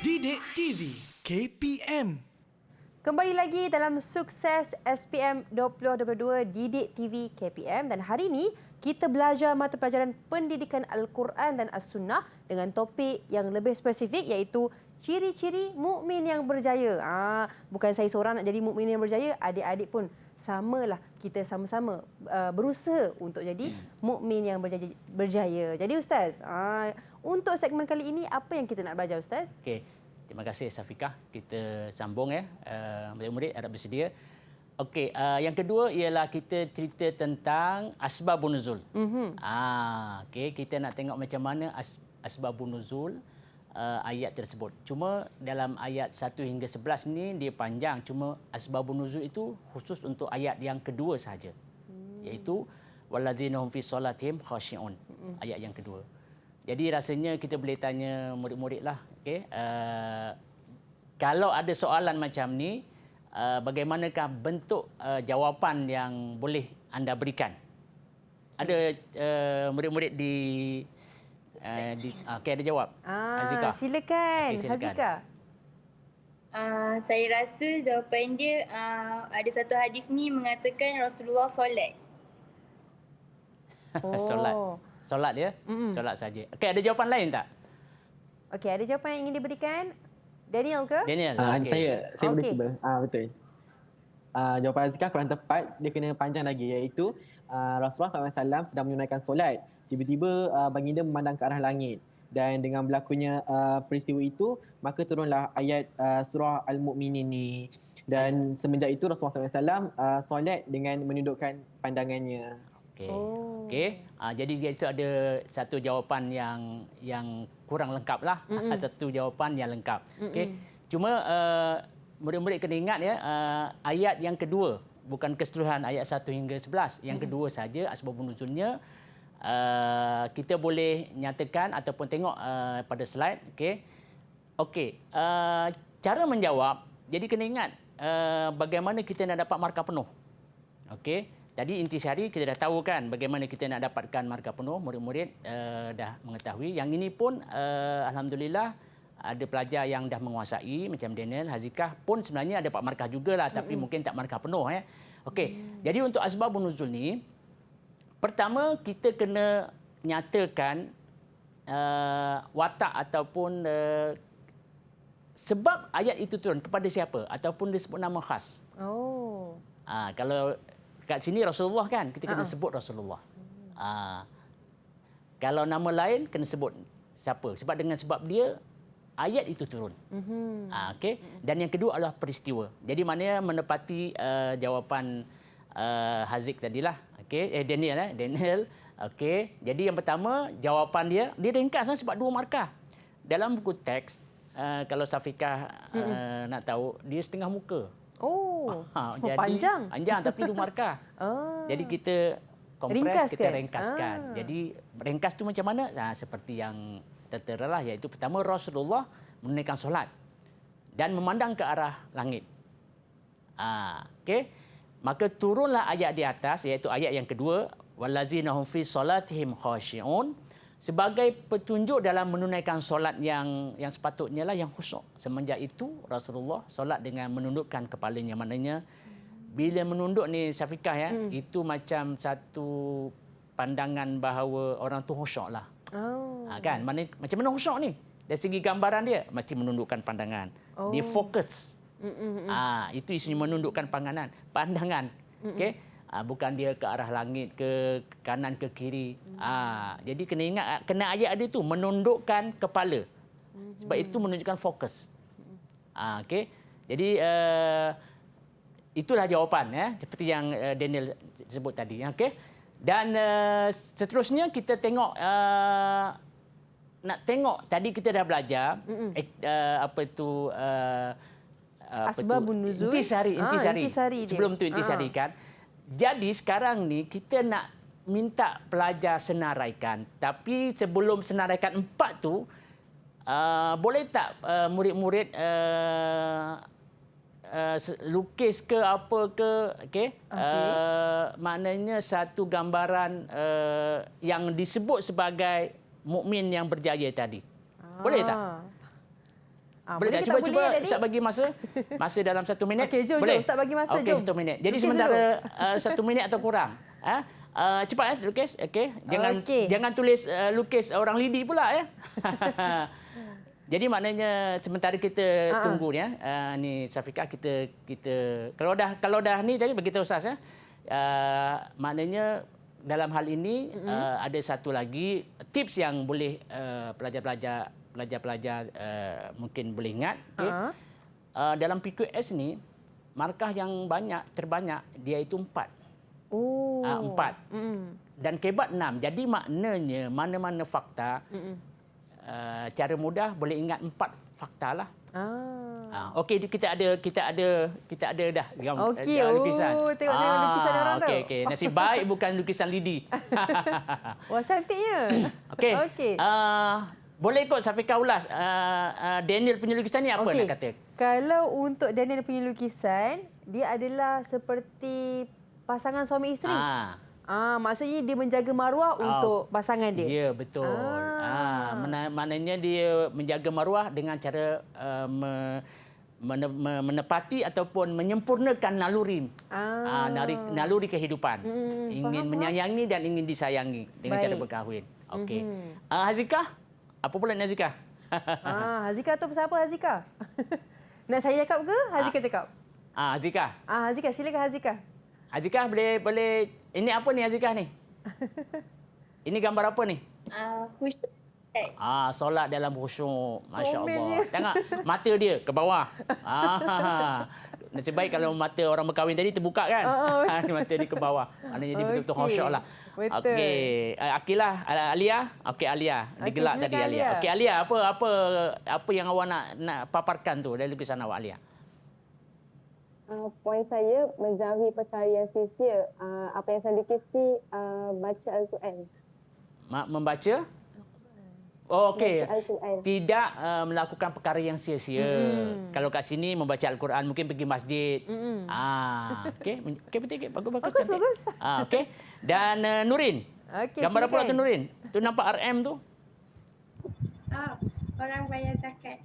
Didik TV KPM. Kembali lagi dalam Sukses SPM 2022 Didik TV KPM dan hari ini kita belajar mata pelajaran Pendidikan Al-Quran dan As-Sunnah dengan topik yang lebih spesifik iaitu ciri-ciri mukmin yang berjaya. Bukan saya seorang nak jadi mukmin yang berjaya, adik-adik pun samalah, kita sama-sama berusaha untuk jadi mukmin yang berjaya. Jadi Ustaz, untuk segmen kali ini apa yang kita nak belajar Ustaz? Okey, terima kasih Safiqah. Kita sambung murid-murid harap bersedia. Okey, yang kedua ialah kita cerita tentang asbabun nuzul. Okey, kita nak tengok macam mana asbabun nuzul ayat tersebut. Cuma dalam ayat 1 hingga 11 ni dia panjang, cuma asbabun nuzul itu khusus untuk ayat yang kedua sahaja. Iaitu wallazina hum fi solatihim khashi'un. Ayat yang kedua. Jadi rasanya kita boleh tanya murid-muridlah, okey, kalau ada soalan macam ni, bagaimanakah bentuk jawapan yang boleh anda berikan? Ada murid-murid okey, ada jawab. Hazika. Silakan. Okey, silakan. Hazika. Saya rasa jawapan dia ada satu hadis ni mengatakan Rasulullah solat. Solat. Solat ya? Solat saja. Okey, ada jawapan lain tak? Okey, ada jawapan yang ingin diberikan? Daniel ke? Daniel. Saya boleh Okey. cuba. Betul. Jawapan Azikah kurang tepat, dia kena panjang lagi iaitu Rasulullah SAW sedang menunaikan solat. Tiba-tiba baginda memandang ke arah langit dan dengan berlakunya peristiwa itu maka turunlah ayat surah Al-Mu'minin ni. Dan semenjak itu Rasulullah SAW solat dengan menundukkan pandangannya. Okey. Okey. Jadi dia itu ada satu jawapan yang kurang lengkap lah. Satu jawapan yang lengkap. Okey. Cuma murid-murid kena ingat ya, ayat yang kedua, bukan keseluruhan ayat 1 hingga 11. Yang kedua saja asbabun nuzulnya kita boleh nyatakan ataupun tengok pada slide. Okey. Okey. Cara menjawab, jadi kena ingat bagaimana kita nak dapat markah penuh. Okey. Tadi intisari kita dah tahu kan bagaimana kita nak dapatkan markah penuh, murid-murid dah mengetahui. Yang ini pun alhamdulillah ada pelajar yang dah menguasai macam Daniel, Hazikah pun sebenarnya ada dapat markah jugalah tapi mungkin tak markah penuh ya. Okey. Jadi untuk asbabun nuzul ni, pertama kita kena nyatakan watak ataupun sebab ayat itu turun kepada siapa ataupun disebut nama khas. Kalau kat sini Rasulullah kan, kita kena sebut Rasulullah. Kalau nama lain kena sebut siapa, sebab dengan sebab dia ayat itu turun. Okey. Dan yang kedua adalah peristiwa. Jadi maknanya menepati jawapan Hazik tadilah. Okey, Daniel. Okey. Jadi yang pertama jawapan dia ringkas sebab 2 markah. Dalam buku teks kalau Safiqah nak tahu, dia setengah muka. Jadi panjang tapi 2 markah. Jadi kita kompres, kita ringkaskan. Jadi ringkas tu macam mana? Seperti yang terteralah, iaitu pertama Rasulullah menunaikan solat dan memandang ke arah langit. Okey. Maka turunlah ayat di atas iaitu ayat yang kedua, wallazina hum fi solatihim khashi'un, sebagai petunjuk dalam menunaikan solat yang sepatutnya lah, yang khusyuk. Semenjak itu Rasulullah solat dengan menundukkan kepalanya. Maknanya bila menunduk ni Syafiqah ya, itu macam satu pandangan bahawa orang tu khusyuk lah. Kan? Macam mana khusyuk ni? Dari segi gambaran dia mesti menundukkan pandangan. Dia fokus. Itu isinya menundukkan pandangan. Okey. Bukan dia ke arah langit, ke kanan, ke kiri. Jadi kena ingat, kena ayat dia tu menundukkan kepala. Sebab itu menunjukkan fokus. Okey. Jadi itulah jawapan ya, seperti yang Daniel sebut tadi. Okey. Dan seterusnya kita tengok nak tengok tadi kita dah belajar apa itu asbabun nuzul. Intisari. Sebelum tu intisari kan. Jadi sekarang ni kita nak minta pelajar senaraikan. Tapi sebelum senaraikan 4 tu, boleh tak murid-murid lukis ke apa ke, okey? Maknanya satu gambaran yang disebut sebagai mukmin yang berjaya tadi. Boleh tak? Boleh tak? kita Cuba boleh, Daddy? Ustaz bagi masa dalam 1 minit. Okey, jom, boleh? Ustaz bagi masa, Okey, jom. 1 minit. Jadi Lukis sementara 1 minit atau kurang. Cepat lukis. Okey. Jangan tulis lukis orang lidi pula ya. Jadi maknanya sementara kita tunggu ya. Ni Syafiqah kita kalau dah ni tadi bagi tahu Ustaz ya. Maknanya dalam hal ini ada satu lagi tips yang boleh pelajar-pelajar mungkin boleh ingat. Okay? Dalam PQS ni markah yang terbanyak dia itu 4. Oh. 4. Dan kebat 6. Jadi maknanya mana-mana fakta cara mudah boleh ingat 4 fakta lah. Okey, kita ada dah lukisan. Tengok lukisan orang tu. Okey. Nasib baik bukan lukisan lidi. Wah, cantiknya. Okey. Boleh ikut Syafiqah ulas Daniel punya lukisan ni apa nak kata? Kalau untuk Daniel punya lukisan, dia adalah seperti pasangan suami isteri. Maksudnya dia menjaga maruah untuk pasangan dia. Ya, betul. Maknanya dia menjaga maruah dengan cara menepati ataupun menyempurnakan naluri. Naluri kehidupan. Ingin menyayangi dan ingin disayangi dengan cara berkahwin. Okey. Hazikah? Apa pula Hazikah? Hazikah tu siapa Hazikah? Nak saya cakap ke Hazikah cakap? Hazikah. Hazikah, silakan Hazikah. Hazikah boleh ini apa ni Hazikah ni? Ini gambar apa ni? Khusyuk. Solat dalam khusyuk. Masya-Allah. Tengok mata dia ke bawah. Nasib baik kalau mata orang berkahwin tadi terbuka kan. Mata dia ke bawah. Maknanya dia betul-betul khusyuk lah. Okey. Akilah, Alia. Okey, Alia. Digelak tadi Alia. Okey, Alia, apa yang awak nak paparkan tu dari lukisan awak Alia? Poin saya menjauhi perkara yang sia-sia. Apa yang saya lukis ni baca Al-Quran. Membaca? Oh, okey. Baca Al-Quran. Tidak melakukan perkara yang sia-sia. Kalau kat sini membaca Al-Quran, mungkin pergi masjid. Okey, betul. Bagus. Bagus. Okey. Dan Nurin. Gambar apa tu Nurin? Tu nampak RM tu? Orang bayar zakat.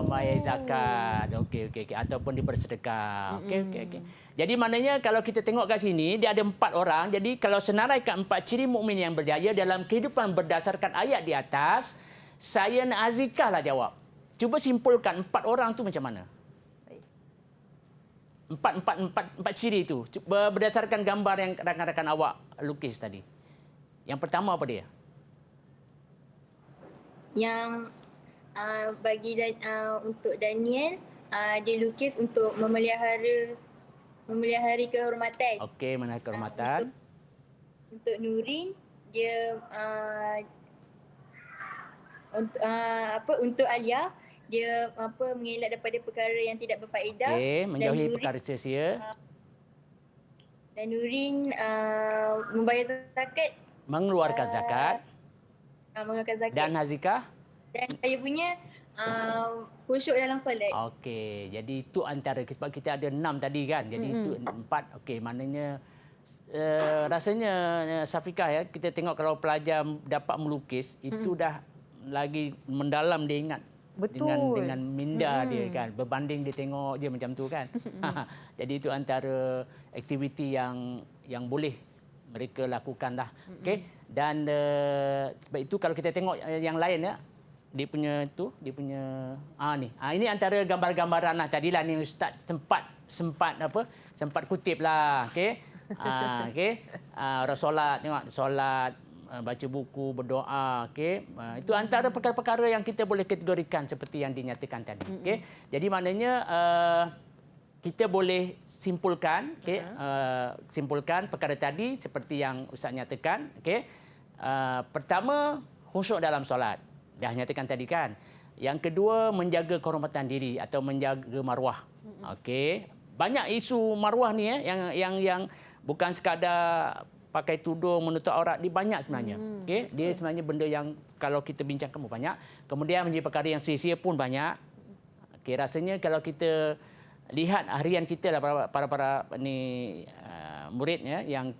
Bayar zakat. Okey. Ataupun dibersedekah. Okey. Jadi maknanya kalau kita tengok kat sini, dia ada 4 orang. Jadi kalau senaraikan 4 ciri mukmin yang berjaya dalam kehidupan berdasarkan ayat di atas, saya nak Azikah lah jawab. Cuba simpulkan 4 orang tu macam mana? Empat ciri itu berdasarkan gambar yang rakan-rakan awak lukis tadi. Yang pertama apa dia? Yang untuk Daniel, dia lukis untuk memelihara kehormatan. Okey, memelihara kehormatan. Untuk Nurin, dia untuk Alia, dia mengelak daripada perkara yang tidak berfaedah. Okey, menjauhi perkara sia-sia. Dan Nurin membayar zakat. Mengeluarkan zakat. Mengeluarkan zakat. Dan Hazikah? Dan saya punya khusyuk dalam solat. Okey, jadi itu antara sebab kita ada 6 tadi kan. Jadi itu 4. Okey, maknanya rasanya Syafiqah ya, kita tengok kalau pelajar dapat melukis itu dah lagi mendalam dia ingat. Betul. Dengan minda dia kan. Berbanding dia tengok je macam tu kan. Jadi itu antara aktiviti yang boleh mereka lakukan lah. Okey. Dan sebab itu kalau kita tengok yang lain ya, dia punya ni. Ini antara gambar-gambaran lah tadilah ni Ustaz sempat kutip lah. Okey. Okey. Orang solat, tengok solat, baca buku, berdoa, okey. Itu antara perkara-perkara yang kita boleh kategorikan seperti yang dinyatakan tadi. Okey. Jadi maknanya kita boleh simpulkan, okey, simpulkan perkara tadi seperti yang Ustaz nyatakan, okey. Pertama, khusyuk dalam solat. Dah nyatakan tadi kan. Yang kedua, menjaga kehormatan diri atau menjaga maruah. Okey. Banyak isu maruah ni yang bukan sekadar pakai tudung menutup aurat, dia banyak sebenarnya. Okey, dia sebenarnya benda yang kalau kita bincangkan pun banyak. Kemudian menjadi perkara yang sia-sia pun banyak. Okey, rasanya kalau kita lihat harian kita lah para ni murid ya, yang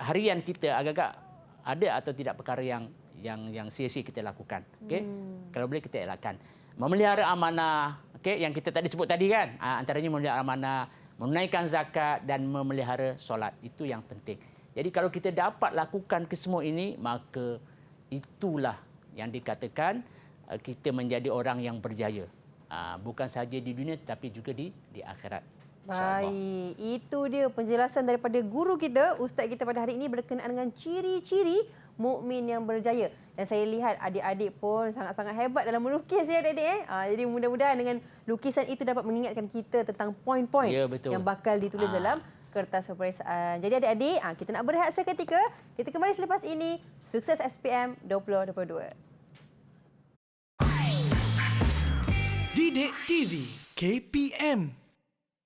harian kita agak-agak ada atau tidak perkara yang sia-sia kita lakukan. Okey. Kalau boleh kita elakkan. memelihara amanah, okey, yang kita tadi sebut tadi kan, antaranya memelihara amanah, menunaikan zakat dan memelihara solat. Itu yang penting. Jadi kalau kita dapat lakukan kesemua ini, maka itulah yang dikatakan kita menjadi orang yang berjaya. Bukan sahaja di dunia tetapi juga di akhirat. Baik, itu dia penjelasan daripada guru kita, ustaz kita pada hari ini berkenaan dengan ciri-ciri mukmin yang berjaya. Dan saya lihat adik-adik pun sangat-sangat hebat dalam melukis ya adik-adik. Jadi mudah-mudahan dengan lukisan itu dapat mengingatkan kita tentang poin-poin yang bakal ditulis dalam kertas peperiksaan. Jadi adik-adik, kita nak berehat seketika. Kita kembali selepas ini. Sukses SPM 2022. Didik TV KPM